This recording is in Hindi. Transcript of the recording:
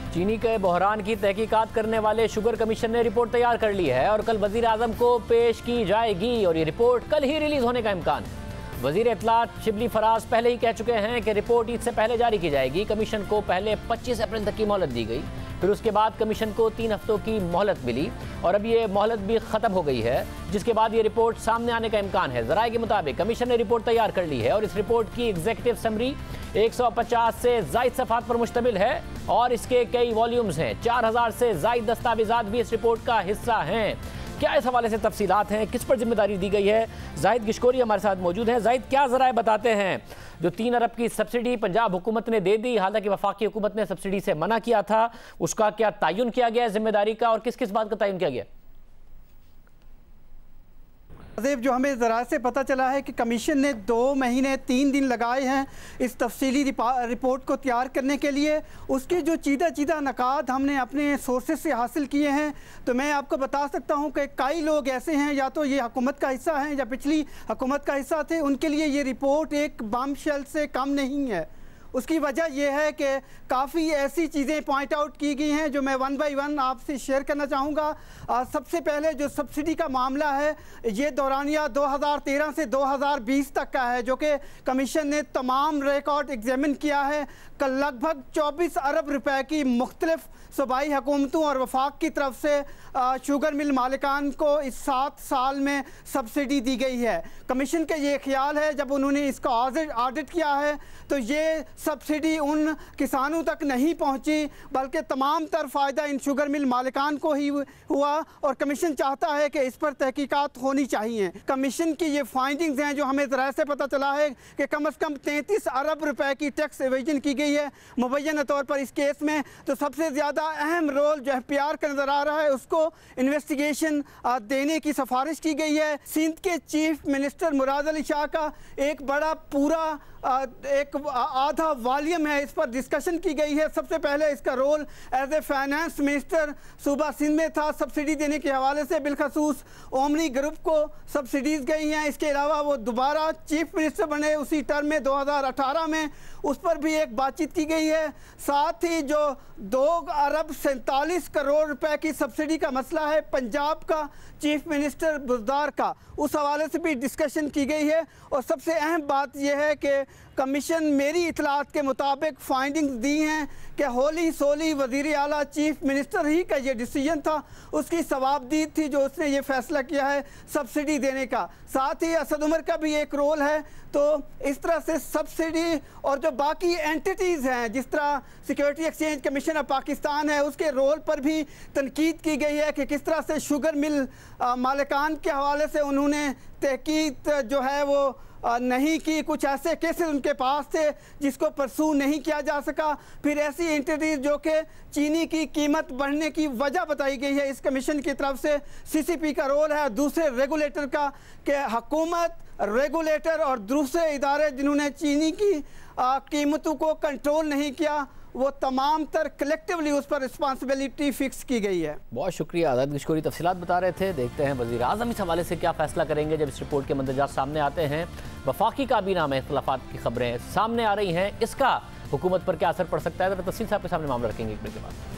चीनी के बहरान की तहकीकात करने वाले शुगर कमीशन ने रिपोर्ट तैयार कर ली है और कल वजीर आजम को पेश की जाएगी और ये रिपोर्ट कल ही रिलीज होने का इम्कान है। वजीर इत्तलात शिबली फराज पहले ही कह चुके हैं कि रिपोर्ट ईद से पहले जारी की जाएगी। कमीशन को पहले 25 अप्रैल तक की मोहलत दी गई, फिर उसके बाद कमीशन को 3 हफ्तों की मोहलत मिली और अब ये मोहलत भी ख़त्म हो गई है, जिसके बाद ये रिपोर्ट सामने आने का इम्कान है। ज़राए के मुताबिक कमीशन ने रिपोर्ट तैयार कर ली है और इस रिपोर्ट की एग्जीक्यूटिव समरी 150 से ज़ायद सफ़हात पर मुश्तमिल है और इसके कई वॉल्यूम्स हैं। 4000 से ज़ायद दस्तावेज़ात भी इस रिपोर्ट का हिस्सा हैं। क्या इस हवाले से तफसीलात हैं, किस पर जिम्मेदारी दी गई है? जाहिद गिशकोरी हमारे साथ मौजूद हैं। जाहिद, क्या ज़राए बताते हैं जो 3 अरब की सब्सिडी पंजाब हुकूमत ने दे दी, हालांकि वफाकी हुकूमत ने सब्सिडी से मना किया था, उसका क्या तयन किया गया है जिम्मेदारी का और किस किस बात का तयन किया गया? जो हमें ज़रा से पता चला है कि कमीशन ने 2 महीने 3 दिन लगाए हैं इस तफसीली रिपोर्ट को तैयार करने के लिए। उसके जो चीदा नकाद हमने अपने सोर्सेज से हासिल किए हैं, तो मैं आपको बता सकता हूं कि कई लोग ऐसे हैं, या तो ये हुकूमत का हिस्सा हैं या पिछली हुकूमत का हिस्सा थे, उनके लिए ये रिपोर्ट एक बमशेल से कम नहीं है। उसकी वजह यह है कि काफ़ी ऐसी चीज़ें पॉइंट आउट की गई हैं जो मैं 1 बाय 1 आपसे शेयर करना चाहूँगा। सबसे पहले जो सब्सिडी का मामला है, ये दौरानिया 2013 से 2020 तक का है, जो कि कमीशन ने तमाम रिकॉर्ड एग्जामिन किया है। कल लगभग 24 अरब रुपए की मुख्तलिफ सूबाई हुकूमतों और वफाक की तरफ से शुगर मिल मालिकान को इस 7 साल में सब्सिडी दी गई है। कमीशन का ये ख्याल है, जब उन्होंने इसका ऑडिट किया है, तो ये सब्सिडी उन किसानों तक नहीं पहुंची, बल्कि तमाम तर फ़ायदा इन शुगर मिल मालिकान को ही हुआ और कमीशन चाहता है कि इस पर तहकीकात होनी चाहिए। कमीशन की ये फाइंडिंग्स हैं जो हमें ज़रा से पता चला है कि कम से कम 33 अरब रुपए की टैक्स एवेजन की गई है मुबैना तौर पर इस केस में। तो सबसे ज़्यादा अहम रोल जो एफपीआर का नज़र आ रहा है, उसको इन्वेस्टिगेशन देने की सिफारिश की गई है। सिंध के चीफ मिनिस्टर मुराद अली शाह का एक बड़ा पूरा एक आधा वॉल्यूम है, इस पर डिस्कशन की गई है। सबसे पहले इसका role as a finance minister सूबा सिंध में था, सब्सिडी देने के हवाले से बिलखसूस ओमनी ग्रुप को सब्सिडीज़ गई हैं। इसके अलावा वो दोबारा चीफ मिनिस्टर बने उसी टर्म में 2018 में, उस पर भी एक बातचीत की गई है। साथ ही जो 2 अरब 47 करोड़ रुपए की सब्सिडी का मसला है पंजाब का चीफ मिनिस्टर बुज़दार का, उस हवाले से भी डिस्कशन की गई है। और सबसे अहम बात यह है कि कमीशन मेरी इतलात के मुताबिक फाइंडिंग्स दी हैं कि होली सोली वज़ीर आला चीफ मिनिस्टर ही का ये डिसीजन था, उसकी सवाबदीद थी जो उसने ये फैसला किया है सब्सिडी देने का। साथ ही असद उमर का भी एक रोल है। तो इस तरह से सब्सिडी और जो बाकी एंटिटीज़ हैं, जिस तरह security exchange commission of Pakistan है, उसके रोल पर भी तनकीद की गई है कि किस तरह से शुगर मिल मालिकान के हवाले से उन्होंने तहकीक जो है वो नहीं की। कुछ ऐसे केसेस उनके पास थे जिसको परसू नहीं किया जा सका। फिर ऐसी एंटिटीज जो कि चीनी की कीमत बढ़ने की वजह बताई गई है इस कमीशन की तरफ से। सीसीपी का रोल है, दूसरे रेगुलेटर का, कि हुकूमत, रेगुलेटर और दूसरे इदारे जिन्होंने चीनी की कीमतों को कंट्रोल नहीं किया, वो तमाम तर कलेक्टिवली उस पर रिस्पांसिबिलिटी फिक्स की गई है। बहुत शुक्रिया आज़ाद गिशकोरी, तफसीलात बता रहे थे। देखते हैं वज़ीर आज़म इस हवाले से क्या फ़ैसला करेंगे जब इस रिपोर्ट के मंदरजात सामने आते हैं। वफाकी काबीना में इख्तिलाफ़ात की खबरें सामने आ रही हैं, इसका हुकूमत पर क्या असर पड़ सकता है, तफसील साहब के सामने मामला रखेंगे एक मिनट के बाद।